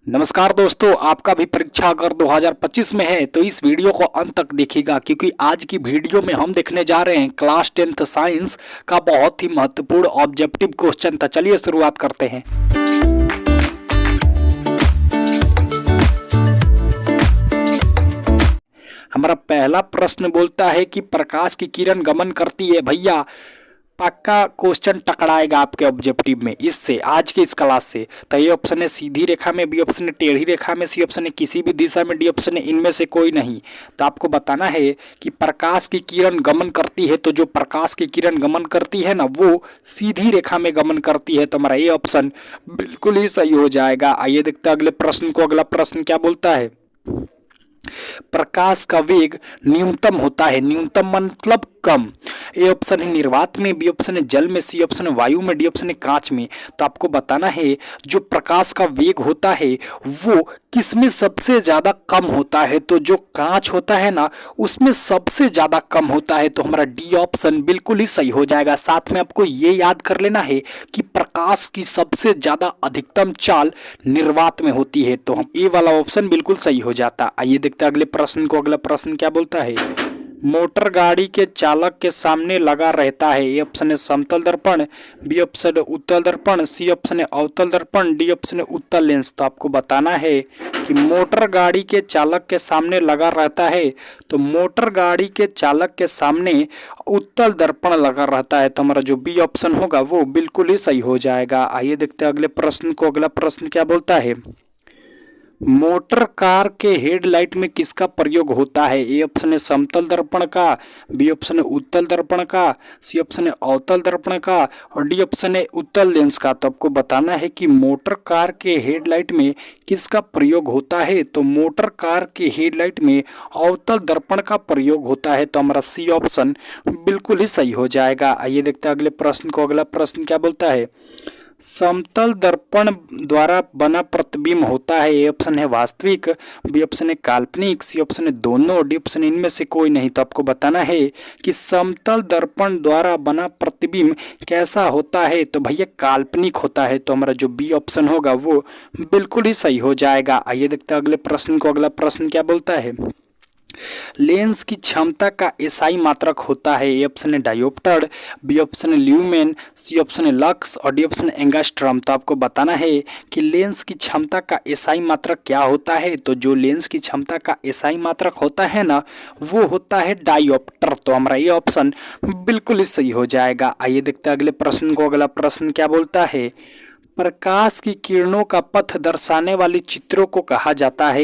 नमस्कार दोस्तों, आपका भी परीक्षा अगर 2025 में है तो इस वीडियो को अंत तक देखिएगा, क्योंकि आज की वीडियो में हम देखने जा रहे हैं क्लास 10th साइंस का बहुत ही महत्वपूर्ण ऑब्जेक्टिव क्वेश्चन। तो चलिए शुरुआत करते हैं। हमारा पहला प्रश्न बोलता है कि प्रकाश की किरण गमन करती है। भैया पक्का क्वेश्चन टकराएगा आपके ऑब्जेक्टिव में इससे, आज के इस क्लास से। तो ये ऑप्शन है सीधी रेखा में, बी ऑप्शन है टेढ़ी रेखा में, सी ऑप्शन है किसी भी दिशा में, डी ऑप्शन है इनमें से कोई नहीं। तो आपको बताना है कि प्रकाश की किरण गमन करती है, तो जो प्रकाश की किरण गमन करती है ना वो सीधी रेखा में गमन करती है। तो हमारा ये ऑप्शन बिल्कुल ही सही हो जाएगा। आइए देखते हैं अगले प्रश्न को। अगला प्रश्न क्या बोलता है, प्रकाश का वेग न्यूनतम होता है। न्यूनतम मतलब कम। ए ऑप्शन है निर्वात में, बी ऑप्शन है जल में, सी ऑप्शन है वायु में, डी ऑप्शन है कांच में। तो आपको बताना है जो प्रकाश का वेग होता है वो किसमें सबसे ज्यादा कम होता है। तो जो कांच होता है ना उसमें सबसे ज्यादा कम होता है। तो हमारा डी ऑप्शन बिल्कुल ही सही हो जाएगा। साथ में आपको ये याद कर लेना है कि प्रकाश की सबसे ज्यादा अधिकतम चाल निर्वात में होती है। तो हम ए वाला ऑप्शन बिल्कुल सही हो जाता। आइए देखते हैं अगले प्रश्न को। अगला प्रश्न क्या बोलता है, मोटर गाड़ी के चालक के सामने लगा रहता है। ए ऑप्शन है समतल दर्पण, बी ऑप्शन है उत्तल दर्पण, सी ऑप्शन है अवतल दर्पण, डी ऑप्शन है उत्तल लेंस। तो आपको बताना है कि मोटर गाड़ी के चालक के सामने लगा रहता है, तो मोटर गाड़ी के चालक के सामने उत्तल दर्पण लगा रहता है। तो हमारा जो बी ऑप्शन होगा वो बिल्कुल ही सही हो जाएगा। आइए देखते हैं अगले प्रश्न को। अगला प्रश्न क्या बोलता है, मोटर कार के हेडलाइट में किसका प्रयोग होता है। ए ऑप्शन है समतल दर्पण का, बी ऑप्शन है उत्तल दर्पण का, सी ऑप्शन है अवतल दर्पण का और डी ऑप्शन है उत्तल लेंस का। तो आपको बताना है कि मोटर कार के हेडलाइट में किसका प्रयोग होता है। तो मोटर कार के हेडलाइट में अवतल दर्पण का प्रयोग होता है। तो हमारा सी ऑप्शन बिल्कुल ही सही हो जाएगा। आइए देखते हैं अगले प्रश्न को। अगला प्रश्न क्या बोलता है, समतल दर्पण द्वारा बना प्रतिबिंब होता है। ए ऑप्शन है वास्तविक, बी ऑप्शन है काल्पनिक, सी ऑप्शन है दोनों, डी ऑप्शन इनमें से कोई नहीं। तो आपको बताना है कि समतल दर्पण द्वारा बना प्रतिबिंब कैसा होता है। तो भैया काल्पनिक होता है। तो हमारा जो बी ऑप्शन होगा वो बिल्कुल ही सही हो जाएगा। आइए देखते हैं अगले प्रश्न को। अगला प्रश्न क्या बोलता है, लेंस की क्षमता का एसआई मात्रक होता है। ए ऑप्शन है डायोप्टर, बी ऑप्शन है ल्यूमेन, सी ऑप्शन है लक्स और डी ऑप्शन है एंगास्ट्रम। तो आपको बताना है कि लेंस की क्षमता का एसआई मात्रक क्या होता है। तो जो लेंस की क्षमता का एसआई मात्रक होता है ना वो होता है डायोप्टर। तो हमारा ये ऑप्शन बिल्कुल ही सही हो जाएगा। आइए देखते हैं अगले प्रश्न को। अगला प्रश्न क्या बोलता है, प्रकाश की किरणों का पथ दर्शाने वाली चित्रों को कहा जाता है।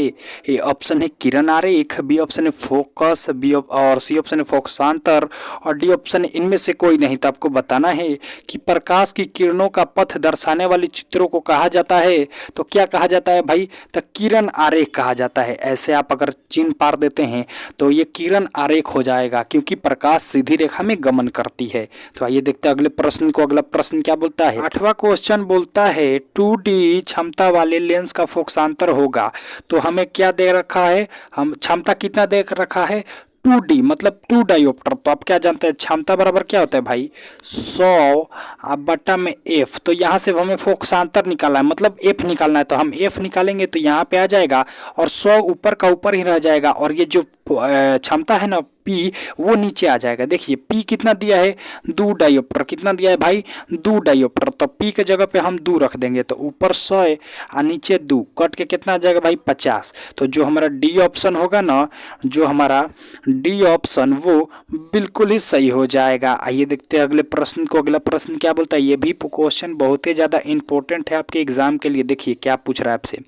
ए ऑप्शन है किरण आरेख, बी ऑप्शन है फोकस, और सी ऑप्शन है फोकसांतर और डी ऑप्शन है इनमें से कोई नहीं। तो आपको बताना है कि प्रकाश की किरणों का पथ दर्शाने वाली चित्रों को कहा जाता है। तो क्या कहा जाता है भाई, तो किरण आरेख कहा जाता है। ऐसे आप अगर चिन्ह पार देते हैं तो ये किरण आरेख हो जाएगा, क्योंकि प्रकाश सीधी रेखा में गमन करती है। तो आइए देखते हैं अगले प्रश्न को। अगला प्रश्न क्या बोलता है, 8वां क्वेश्चन बोलता है 2D क्षमता वाले लेंस का फोकसांतर होगा। तो हमें क्या दे रखा है, हम क्षमता कितना दे रखा है, 2D मतलब 2 डायोप्टर। तो आप क्या जानते हैं क्षमता बराबर क्या होता है भाई, 100 बटा में F। तो यहाँ से हमें फोकसांतर निकालना है, मतलब F निकालना है। तो हम F निकालेंगे तो यहाँ पे आ जाएगा और 100 ऊपर का ऊपर ही रह जाएगा और ये जो क्षमता है ना P वो नीचे आ जाएगा। देखिए P कितना दिया है, 2 डायोप्टर। कितना दिया है भाई, 2 डायोप्टर। तो P के जगह पे हम 2 रख देंगे तो ऊपर 100 और नीचे 2 कट के कितना आ जाएगा भाई 50। तो जो हमारा डी ऑप्शन होगा ना, जो हमारा डी ऑप्शन वो बिल्कुल ही सही हो जाएगा। आइए देखते हैं अगले प्रश्न को। अगला प्रश्न क्या बोलता है, ये भी क्वेश्चन बहुत ही ज़्यादा इंपॉर्टेंट है आपके एग्जाम के लिए। देखिए क्या पूछ रहा है आपसे,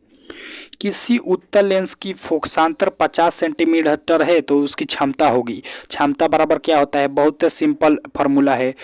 किसी उत्तल लेंस की फोकसांतर 50 सेंटीमीटर है तो उसकी क्षमता होगी। क्षमता बराबर क्या होता है, बहुत सिंपल फार्मूला है,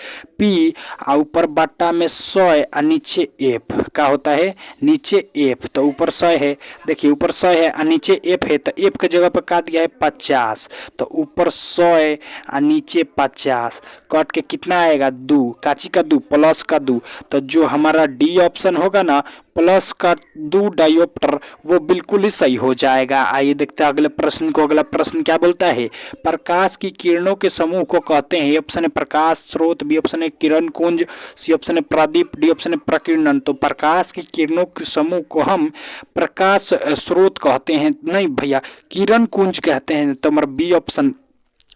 P ऊपर बट्टा में 100 और नीचे F का होता है, नीचे F। तो ऊपर 100 है, देखिए ऊपर 100 है और नीचे F है। तो F के जगह पर क्या दिया है 50। तो ऊपर 100 और नीचे 50 कट के कितना आएगा 2, काची का 2 प्लस का 2। तो जो हमारा डी ऑप्शन होगा ना प्लस का दो डायोप्टर वो बिल्कुल ही सही हो जाएगा। आइए देखते हैं अगले प्रश्न को। अगला प्रश्न क्या बोलता है, प्रकाश की किरणों के समूह को कहते हैं। ए ऑप्शन है प्रकाश स्रोत, बी ऑप्शन है किरण कुंज, सी ऑप्शन है प्रदीप, डी ऑप्शन है प्रकीर्णन। तो प्रकाश की किरणों के समूह को हम प्रकाश स्रोत कहते हैं, नहीं भैया किरण कुंज कहते हैं। तो हमारा बी ऑप्शन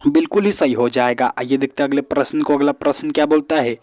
बिल्कुल ही सही हो जाएगा। आइए देखते हैं अगले प्रश्न को। अगला प्रश्न क्या बोलता है,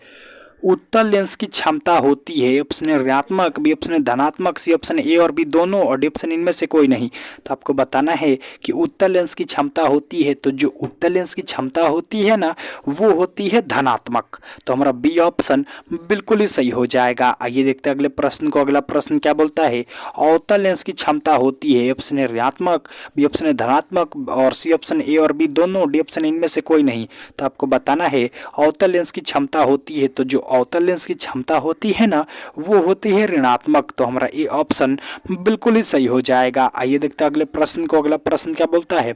उत्तल लेंस की क्षमता होती है। ऑप्शन है ऋणात्मक, बी ऑप्शन है धनात्मक, सी ऑप्शन है ए और बी दोनों, और डी ऑप्शन इनमें से कोई नहीं। तो आपको बताना है कि उत्तल लेंस की क्षमता होती है, तो जो उत्तल लेंस की क्षमता होती है ना वो होती है धनात्मक। तो हमारा बी ऑप्शन बिल्कुल ही सही हो जाएगा। आइए देखते हैं अगले प्रश्न को। अगला प्रश्न क्या बोलता है, अवतल लेंस की क्षमता होती है। ऑप्शन है ऋणात्मक, बी ऑप्शन है धनात्मक, और सी ऑप्शन ए और बी दोनों, डी ऑप्शन इनमें से कोई नहीं। तो आपको बताना है अवतल लेंस की क्षमता होती है, तो जो अवतल लेंस की क्षमता होती है ना वो होती है ऋणात्मक। तो हमारा ए ऑप्शन बिल्कुल ही सही हो जाएगा। आइए देखते हैं अगले प्रश्न को। अगला प्रश्न क्या बोलता है,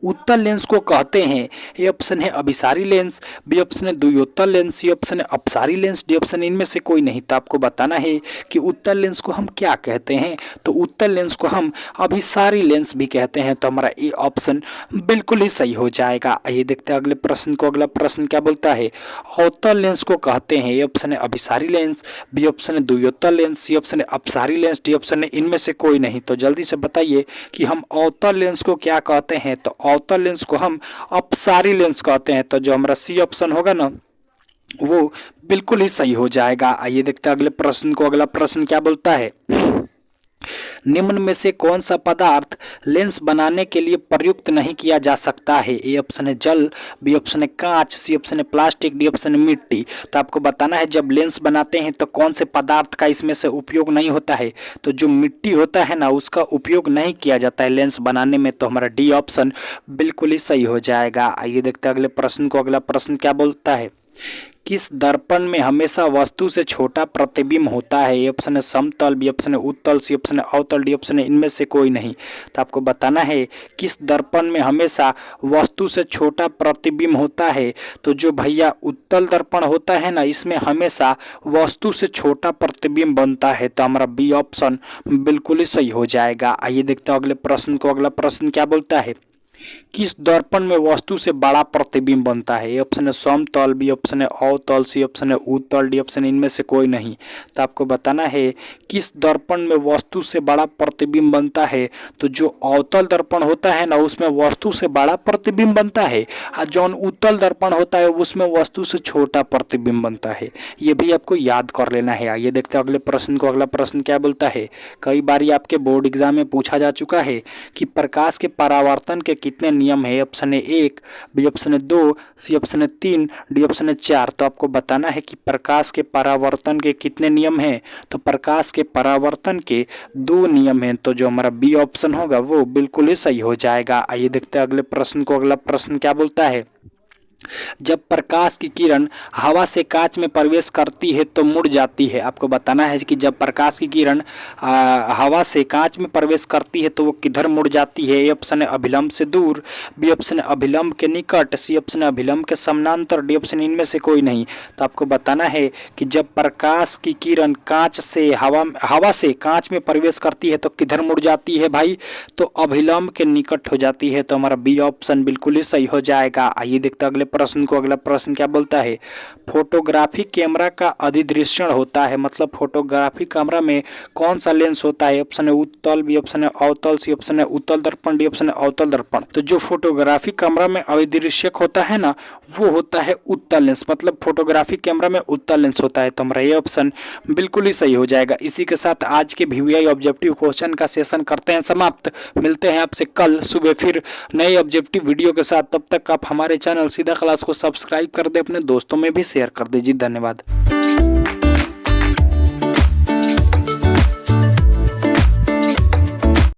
उत्तल लेंस को कहते हैं। ए ऑप्शन है अभिसारी लेंस, बी ऑप्शन है द्वियोत्तल लेंस, सी ऑप्शन है अपसारी लेंस, डी ऑप्शन इनमें से कोई नहीं। तो आपको बताना है कि उत्तल लेंस को हम क्या कहते हैं। तो उत्तल लेंस को हम अभिसारी लेंस भी कहते हैं। तो हमारा ए ऑप्शन बिल्कुल ही सही हो जाएगा। आइए देखते हैं अगले प्रश्न को। अगला प्रश्न क्या बोलता है, अवतल लेंस को कहते हैं। ए ऑप्शन है अभिसारी लेंस, बी ऑप्शन है द्वियोत्तल लेंस, सी ऑप्शन है अपसारी लेंस, डी ऑप्शन है इनमें से कोई नहीं। तो जल्दी से बताइए कि हम अवतल लेंस को क्या कहते हैं। तो अवतल लेंस को हम अपसारी लेंस कहते हैं। तो जो हमारा सी ऑप्शन होगा ना वो बिल्कुल ही सही हो जाएगा। आइए देखते हैं अगले प्रश्न को। अगला प्रश्न क्या बोलता है, निम्न में से कौन सा पदार्थ लेंस बनाने के लिए प्रयुक्त नहीं किया जा सकता है। ए ऑप्शन है जल, बी ऑप्शन है कांच, सी ऑप्शन है प्लास्टिक, डी ऑप्शन है मिट्टी। तो आपको बताना है जब लेंस बनाते हैं तो कौन से पदार्थ का इसमें से उपयोग नहीं होता है। तो जो मिट्टी होता है ना उसका उपयोग नहीं किया जाता है लेंस बनाने में। तो हमारा डी ऑप्शन बिल्कुल ही सही हो जाएगा। आइए देखते हैं अगले प्रश्न को। अगला प्रश्न क्या बोलता है, किस दर्पण में हमेशा वस्तु से छोटा प्रतिबिंब होता है। ए ऑप्शन है समतल, बी ऑप्शन है उत्तल, सी ऑप्शन है अवतल, डी ऑप्शन है इनमें से कोई नहीं। तो आपको बताना है किस दर्पण में हमेशा वस्तु से छोटा प्रतिबिंब होता है। तो जो भैया उत्तल दर्पण होता है ना इसमें हमेशा वस्तु से छोटा प्रतिबिंब बनता है। तो हमारा बी ऑप्शन बिल्कुल ही सही हो जाएगा। आइए देखते हैं अगले प्रश्न को। अगला प्रश्न क्या बोलता है, किस दर्पण में वस्तु से बड़ा प्रतिबिंब बनता है। ए ऑप्शन है समतल, बी ऑप्शन है अवतल, सी ऑप्शन है उत्तल, डी ऑप्शन इनमें से कोई नहीं। तो आपको बताना है किस दर्पण में वस्तु से बड़ा प्रतिबिंब बनता है। तो जो अवतल दर्पण होता है ना उसमें वस्तु से बड़ा प्रतिबिंब बनता है, और जो उत्तल दर्पण होता है उसमें वस्तु से छोटा प्रतिबिंब बनता है। ये भी आपको याद कर लेना है। आइए देखते हैं अगले प्रश्न को। अगला प्रश्न क्या बोलता है, कई बार आपके बोर्ड एग्जाम में पूछा जा चुका है कि प्रकाश के परावर्तन के कितने नियम है। ऑप्शन है 1, बी ऑप्शन है 2, सी ऑप्शन है 3, डी ऑप्शन है 4। तो आपको बताना है कि प्रकाश के परावर्तन के कितने नियम हैं। तो प्रकाश के परावर्तन के 2 नियम हैं। तो जो हमारा बी ऑप्शन होगा वो बिल्कुल ही सही हो जाएगा। आइए देखते हैं अगले प्रश्न को। अगला प्रश्न क्या बोलता है, जब प्रकाश की किरण हवा से कांच में प्रवेश करती है तो मुड़ जाती है। आपको बताना है कि जब प्रकाश की किरण हवा से कांच में प्रवेश करती है तो वो किधर मुड़ जाती है। ए ऑप्शन है अभिलंब से दूर, बी ऑप्शन है अभिलंब के निकट, सी ऑप्शन है अभिलंब के समानांतर, डी ऑप्शन इनमें से कोई नहीं। तो आपको बताना है कि जब प्रकाश की किरण कांच से हवा से कांच में प्रवेश करती है तो किधर मुड़ जाती है भाई, तो अभिलंब के निकट हो जाती है। तो हमारा बी ऑप्शन बिल्कुल ही सही हो जाएगा। आइए देखते हैं अगले प्रश्न को। अगला प्रश्न क्या बोलता है, फोटोग्राफी कैमरा का अधिदृश्यण होता है। मतलब फोटोग्राफी कैमरा में कौन सा लेंस होता है। ऑप्शन है उत्तल, बी ऑप्शन है अवतल, सी ऑप्शन है उत्तल दर्पण, डी ऑप्शन है अवतल दर्पण। तो जो फोटोग्राफी कैमरा में अधिदृश्यक होता है ना वो होता है उत्तल लेंस। मतलब फोटोग्राफी कैमरा में उत्तल लेंस होता है। तो हमारा ये ऑप्शन बिल्कुल ही सही हो जाएगा। इसी के साथ आज के वीवीआई ऑब्जेक्टिव क्वेश्चन का सेशन करते हैं समाप्त। मिलते हैं आपसे कल सुबह फिर नए ऑब्जेक्टिव वीडियो के साथ। तब तक आप हमारे चैनल सीधा क्लास को सब्सक्राइब कर दे, अपने दोस्तों में भी शेयर कर दीजिए। धन्यवाद।